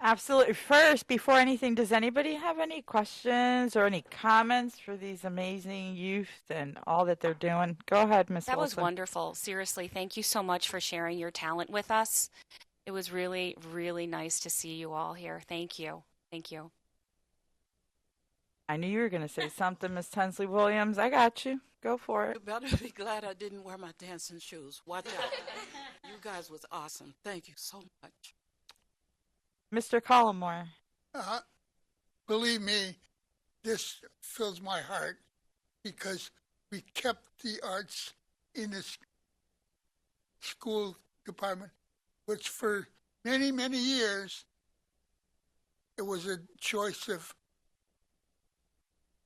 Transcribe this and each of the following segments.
Absolutely. First, before anything, does anybody have any questions or any comments for these amazing youth and all that they're doing? Go ahead, Miss That was Wilson. wonderful. Seriously, thank you so much for sharing your talent with us. It was really, really nice to see you all here. Thank you. Thank you. I knew you were going to say something, Miss Tensley Williams. I got you. Go for it. You better be glad I didn't wear my dancing shoes. Watch out. You guys was awesome. Thank you so much. Mr. Collmore. Uh, Believe me, this fills my heart because we kept the arts in the school department, which for many, many years it was a choice of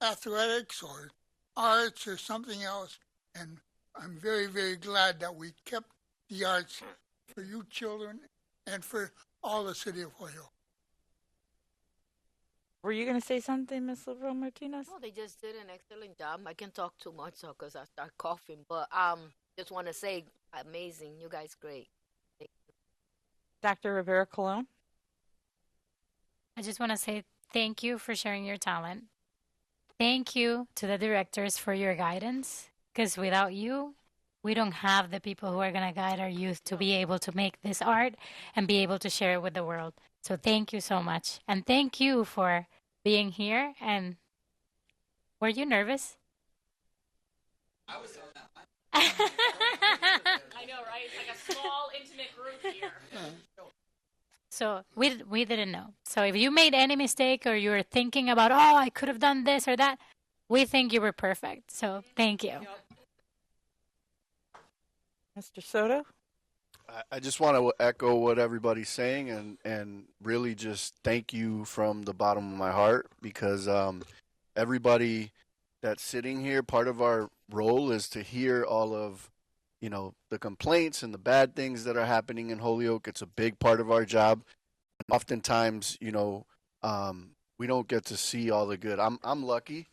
athletics or arts or something else. And I'm very, very glad that we kept the arts for you children and for all the city of Holyoke. Were you going to say something, Miss Lavelle Martinez? No, they just did an excellent job. I can talk too much because I start coughing, but just want to say, amazing. You guys great. Thank you. Dr. Rivera Colon. I just want to say thank you for sharing your talent. Thank you to the directors for your guidance, because without you, we don't have the people who are going to guide our youth to be able to make this art and be able to share it with the world. So thank you so much. And thank you for being here. And were you nervous? I was on that. I know, right? It's like a small, intimate group here. So we didn't know. So if you made any mistake or you were thinking about, oh, I could have done this or that, we think you were perfect. So thank you. Mr. Soto. I just want to echo what everybody's saying and really just thank you from the bottom of my heart because everybody that's sitting here, part of our role is to hear all of the complaints and the bad things that are happening in Holyoke. It's a big part of our job. And oftentimes, we don't get to see all the good. I'm lucky.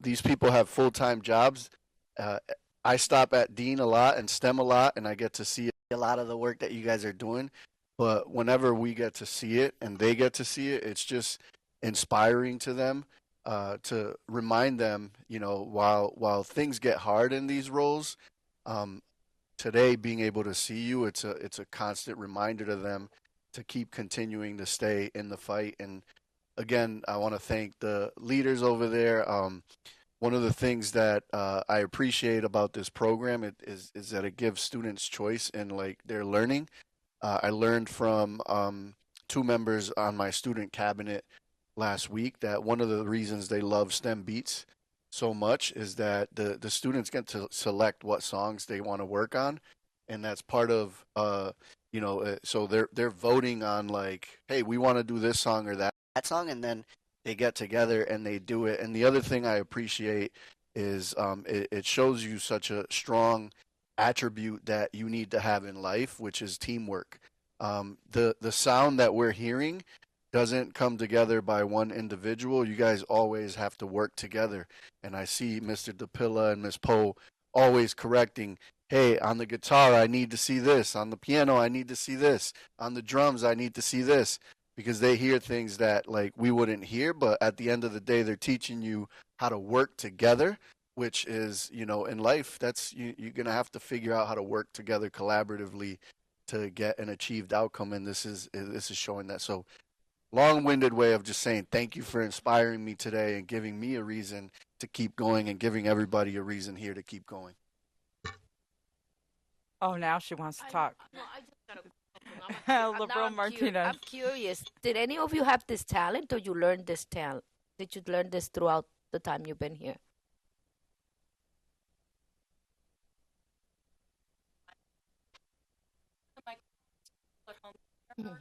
These people have full-time jobs. Uh, I stop at Dean a lot and STEM a lot, and I get to see a lot of the work that you guys are doing. But whenever we get to see it and they get to see it, it's just inspiring to them to remind them, while things get hard in these roles, um, today being able to see you, it's a constant reminder to them to keep continuing to stay in the fight. And again, I want to thank the leaders over there. One of the things that I appreciate about this program is that it gives students choice in like their learning. I learned from two members on my student cabinet last week that one of the reasons they love STEM Beats so much is that the students get to select what songs they want to work on, and that's part of so they're voting on like, hey, we want to do this song or that song, and then they get together and they do it. And the other thing I appreciate is it shows you such a strong attribute that you need to have in life, which is teamwork. The sound that we're hearing doesn't come together by one individual. You guys always have to work together. And I see Mr. DePilla and Miss Poe always correcting, hey, on the guitar, I need to see this. On the piano, I need to see this. On the drums, I need to see this. Because they hear things that like we wouldn't hear, but at the end of the day, they're teaching you how to work together, which is, in life, that's you're gonna have to figure out how to work together collaboratively to get an achieved outcome. And this is showing that. So long-winded way of just saying thank you for inspiring me today and giving me a reason to keep going and giving everybody a reason here to keep going. Oh, now she wants to talk. No, I just got a question. Liberal Martinez. I'm curious. Did any of you have this talent, or you learned this talent? Did you learn this throughout the time you've been here? Mhm.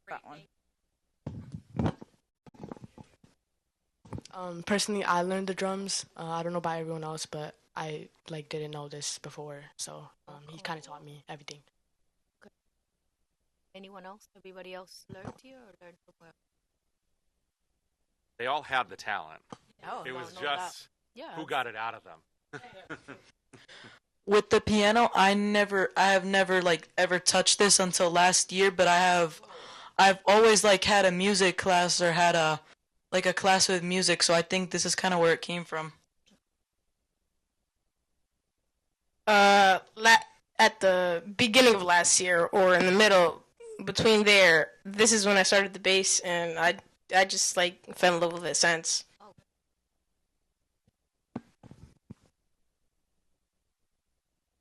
That one. Personally, I learned the drums. I don't know about everyone else, but I like didn't know this before, so he kind of taught me everything. Okay. Anyone else? Everybody else learned here or learned somewhere? They all had the talent. Oh, It no, was no doubt. just Yeah. who got it out of them. With the piano, I have never like ever touched this until last year, but I've always like had a music class or had a like a class with music, so I think this is kind of where it came from. La at the beginning of last year or in the middle, between there, this is when I started the bass, and I just like fell in love with it since.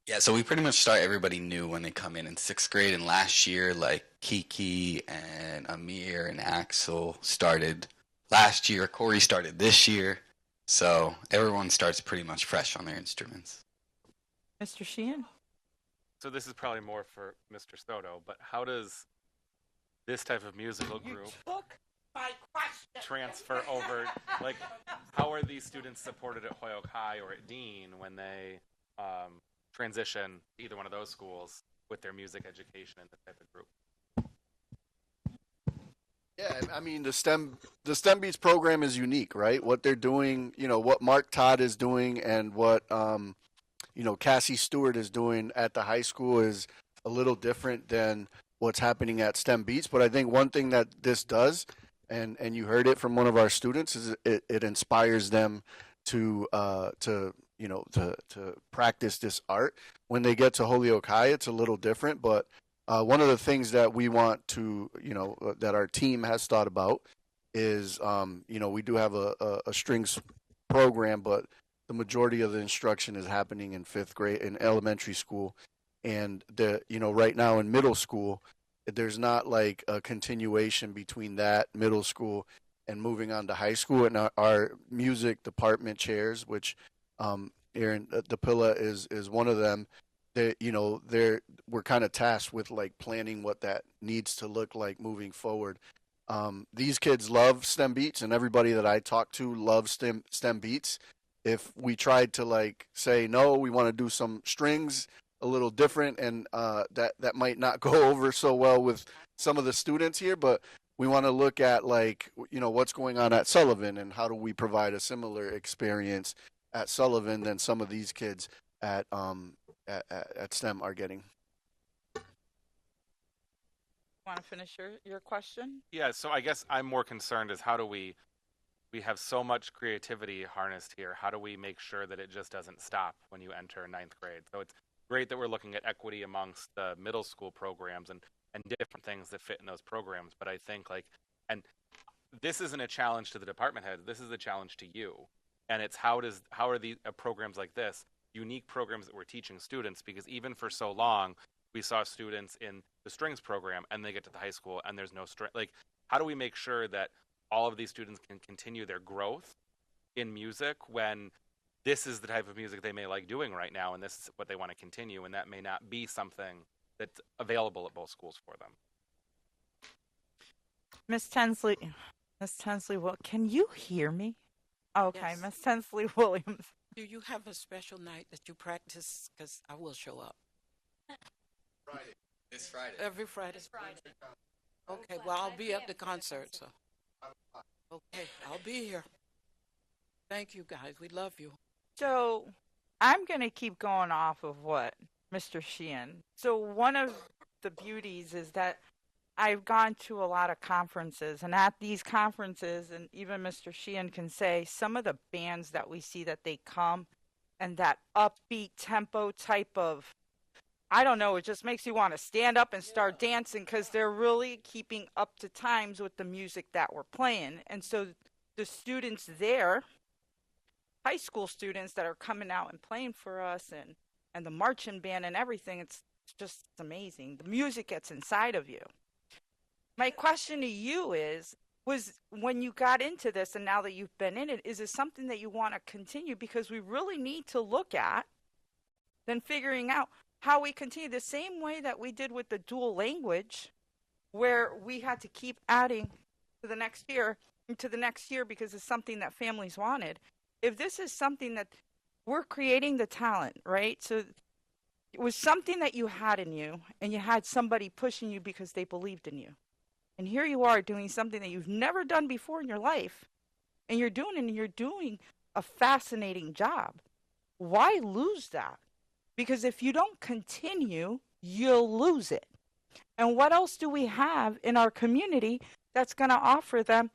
Yeah, so we pretty much start everybody new when they come in sixth grade. And last year, like Kiki and Amir and Axel started last year. Corey started this year. So everyone starts pretty much fresh on their instruments. Mr. Sheehan? So this is probably more for Mr. Soto, but how does this type of musical group transfer over? Like, how are these students supported at Holyoke High or at Dean when they transition to either one of those schools with their music education and the type of group? Yeah, I mean the STEM Beats program is unique, right? What they're doing, what Mark Todd is doing, and what Cassie Stewart is doing at the high school is a little different than what's happening at STEM Beats. But I think one thing that this does, and you heard it from one of our students, is it inspires them to practice this art. When they get to Holyoke High, it's a little different, but one of the things that we want to, that our team has thought about is, we do have a strings program, but the majority of the instruction is happening in fifth grade in elementary school. And right now in middle school, there's not like a continuation between that middle school and moving on to high school. And our music department chairs, which Aaron DePilla is one of them, we're kind of tasked with like planning what that needs to look like moving forward. These kids love STEM Beats, and everybody that I talk to loves STEM Beats. If we tried to like say no, we want to do some strings a little different, and that might not go over so well with some of the students here, but we want to look at like what's going on at Sullivan and how do we provide a similar experience at Sullivan than some of these kids at STEM are getting. Want to finish your question? Yeah, so I guess I'm more concerned is how do we have so much creativity harnessed here. How do we make sure that it just doesn't stop when you enter ninth grade? So it's great that we're looking at equity amongst the middle school programs and different things that fit in those programs. But I think and this isn't a challenge to the department heads. This is a challenge to you. And it's how are these programs like this, unique programs that we're teaching students, because even for so long, we saw students in the strings program and they get to the high school and there's no string. Like, how do we make sure that all of these students can continue their growth in music when this is the type of music they may like doing right now and this is what they want to continue, and that may not be something that's available at both schools for them? Miss Tinsley, well, can you hear me? Okay, Yes. Miss Tinsley Williams. Do you have a special night that you practice? Because I will show up. Friday. This Friday. Every Friday? Okay, well, I'll be at the concert, so. Okay, I'll be here. Thank you, guys. We love you. So I'm going to keep going off of what Mr. Sheehan. So one of the beauties is that I've gone to a lot of conferences, and at these conferences, and even Mr. Sheehan can say, some of the bands that we see that they come and that upbeat tempo type of, I don't know, it just makes you want to stand up and start dancing because they're really keeping up to times with the music that we're playing. And so the students there, high school students that are coming out and playing for us, and the marching band and everything, it's just amazing. The music gets inside of you. My question to you was when you got into this and now that you've been in it, is it something that you want to continue? Because we really need to look at then figuring out how we continue the same way that we did with the dual language, where we had to keep adding to the next year and to the next year because it's something that families wanted. If this is something that we're creating the talent, right? So it was something that you had in you and you had somebody pushing you because they believed in you. And here you are doing something that you've never done before in your life, and you're doing a fascinating job. Why lose that? Because if you don't continue, you'll lose it. And what else do we have in our community that's going to offer them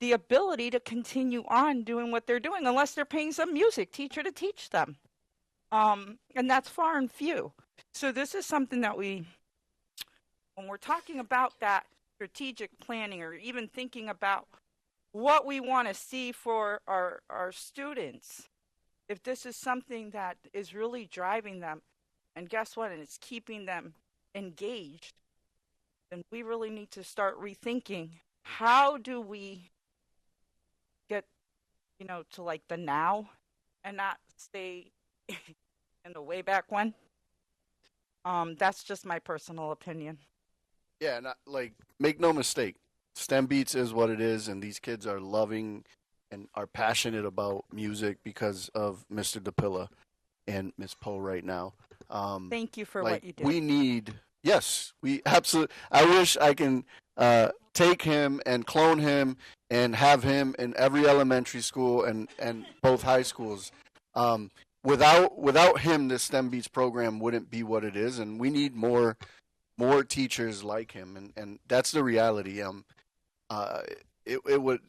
the ability to continue on doing what they're doing unless they're paying some music teacher to teach them? And that's far and few. So this is something that when we're talking about that strategic planning or even thinking about what we want to see for our students, if this is something that is really driving them, and guess what, and it's keeping them engaged, then we really need to start rethinking how do we get, to like the now and not stay in the way back when. That's just my personal opinion. Yeah, and make no mistake, STEM Beats is what it is, and these kids are loving and are passionate about music because of Mr. DePilla and Miss Poe right now. Thank you for what you did. We need, yes, we absolutely. I wish I can take him and clone him and have him in every elementary school and both high schools. Without him, the STEM Beats program wouldn't be what it is, and we need more teachers like him, and that's the reality. It would,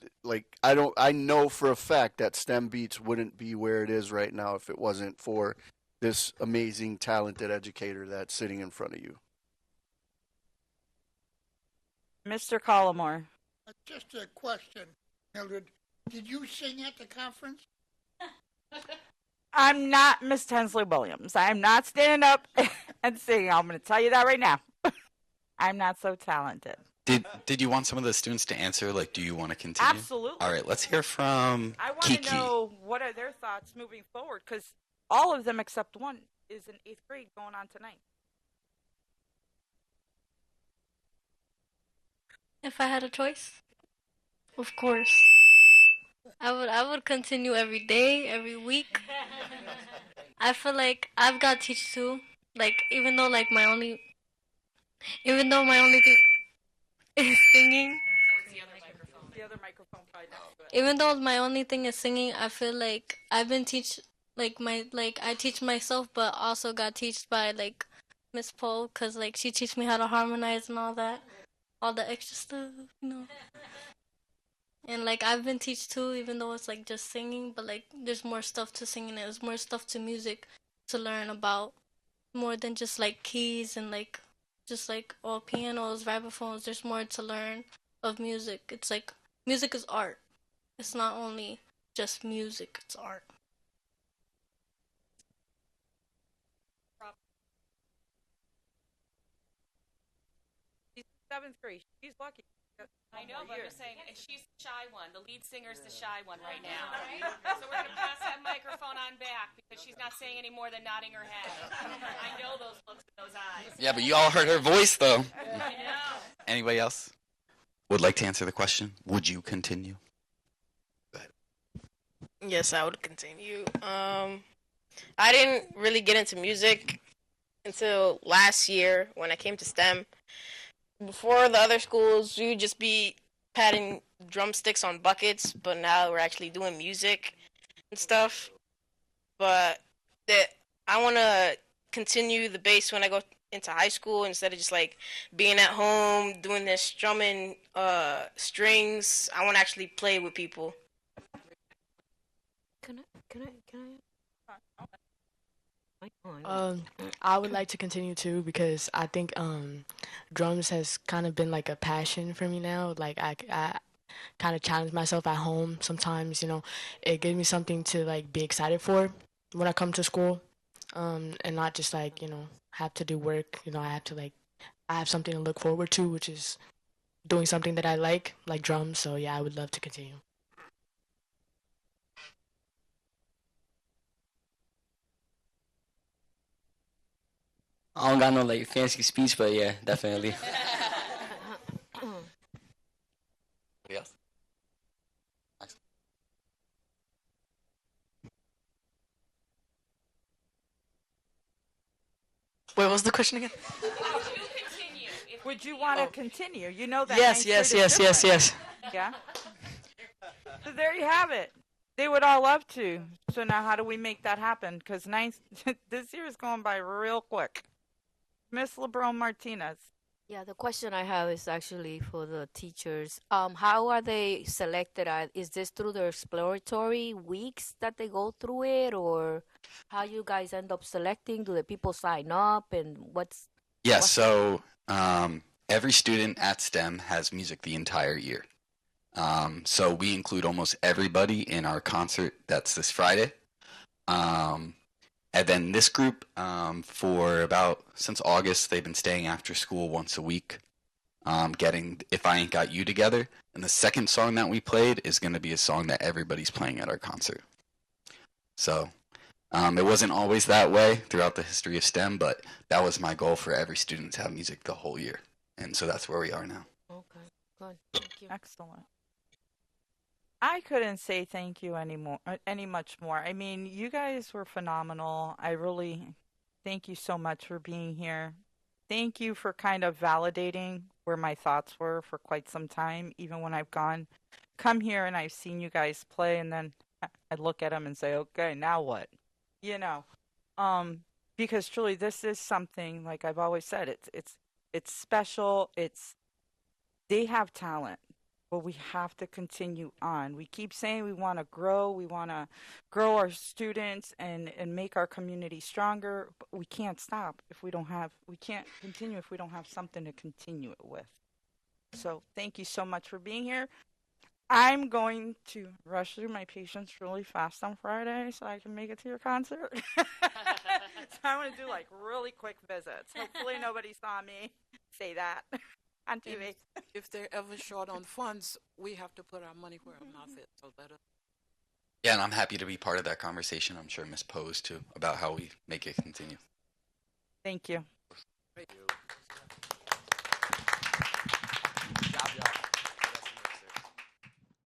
I know for a fact that STEM Beats wouldn't be where it is right now if it wasn't for this amazing, talented educator that's sitting in front of you. Mr. Collmore. Just a question, Mildred. Did you sing at the conference? I'm not Miss Tensley Williams. I'm not standing up and singing. I'm going to tell you that right now. I'm not so talented. Did you want some of the students to answer? Like, do you want to continue? Absolutely. All right, let's hear from I want Kiki. to know what are their thoughts moving forward, because all of them except one is in 8th grade going on tonight. If I had a choice, of course, I would continue every day, every week. I feel like I've got to teach too. Like even though my only thing is singing. The other microphone probably next to it. Even though my only thing is singing, I feel like I've been I teach myself, but also got taught by Miss Poe, cause she teach me how to harmonize and all that, all the extra stuff. And I've been teach too, even though it's just singing, but there's more stuff to singing, and there's more stuff to music to learn about, more than just keys and just all pianos, vibrophones. There's more to learn of music. It's music is art. It's not only just music, it's art. She's 7th grade. She's lucky. I know, but I'm just saying, and she's the shy one. The lead singer's the shy one right now. So we're going to pass that microphone on back because she's not saying any more than nodding her head. I know those looks and those eyes. Yeah, but you all heard her voice, though. I know. Anybody else would like to answer the question? Would you continue? Yes, I would continue. I didn't really get into music until last year when I came to STEM. Before the other schools, we would just be patting drumsticks on buckets, but now we're actually doing music and stuff. But I want to continue the bass when I go into high school instead of just being at home doing this strumming strings. I want to actually play with people. Can I? I would like to continue too because I think drums has kind of been a passion for me now. I kind of challenge myself at home sometimes. It gives me something to be excited for when I come to school, and not just have to do work. I have to I have something to look forward to, which is doing something that I like drums. So yeah, I would love to continue. I don't got no fancy speech, but yeah, definitely. Yes. Wait, what was the question again? Would you want to continue? You know that. Yes. Yeah. So there you have it. They would all love to. So now how do we make that happen? Because ninth, this year is going by real quick. Miss LeBron Martinez. Yeah, the question I have is actually for the teachers. How are they selected? Is this through their exploratory weeks that they go through it, or how you guys end up selecting? Do the people sign up, and Yeah, what's so every student at STEM has music the entire year. So we include almost everybody in our concert that's this Friday. And then this group, since August, they've been staying after school once a week, getting If I Ain't Got You together. And the second song that we played is going to be a song that everybody's playing at our concert. So it wasn't always that way throughout the history of STEM, but that was my goal for every student to have music the whole year. And so that's where we are now. Okay, good. Thank you. Excellent. I couldn't say thank you anymore, any much more. I mean, you guys were phenomenal. I really thank you so much for being here. Thank you for kind of validating where my thoughts were for quite some time, even when I've come here and I've seen you guys play, and then I look at them and say, okay, now what? You know, because truly this is something, like I've always said, it's special. They have talent, but we have to continue on. We keep saying we want to grow our students and make our community stronger, but we can't stop if we can't continue if we don't have something to continue it with. So thank you so much for being here. I'm going to rush through my patients really fast on Friday so I can make it to your concert. So I'm going to do like really quick visits. Hopefully nobody saw me say that on TV. If they're ever short on funds, we have to put our money where our mouth is. So let us. Yeah, and I'm happy to be part of that conversation. I'm sure Miss Poe is too, about how we make it continue. Thank you. Thank you.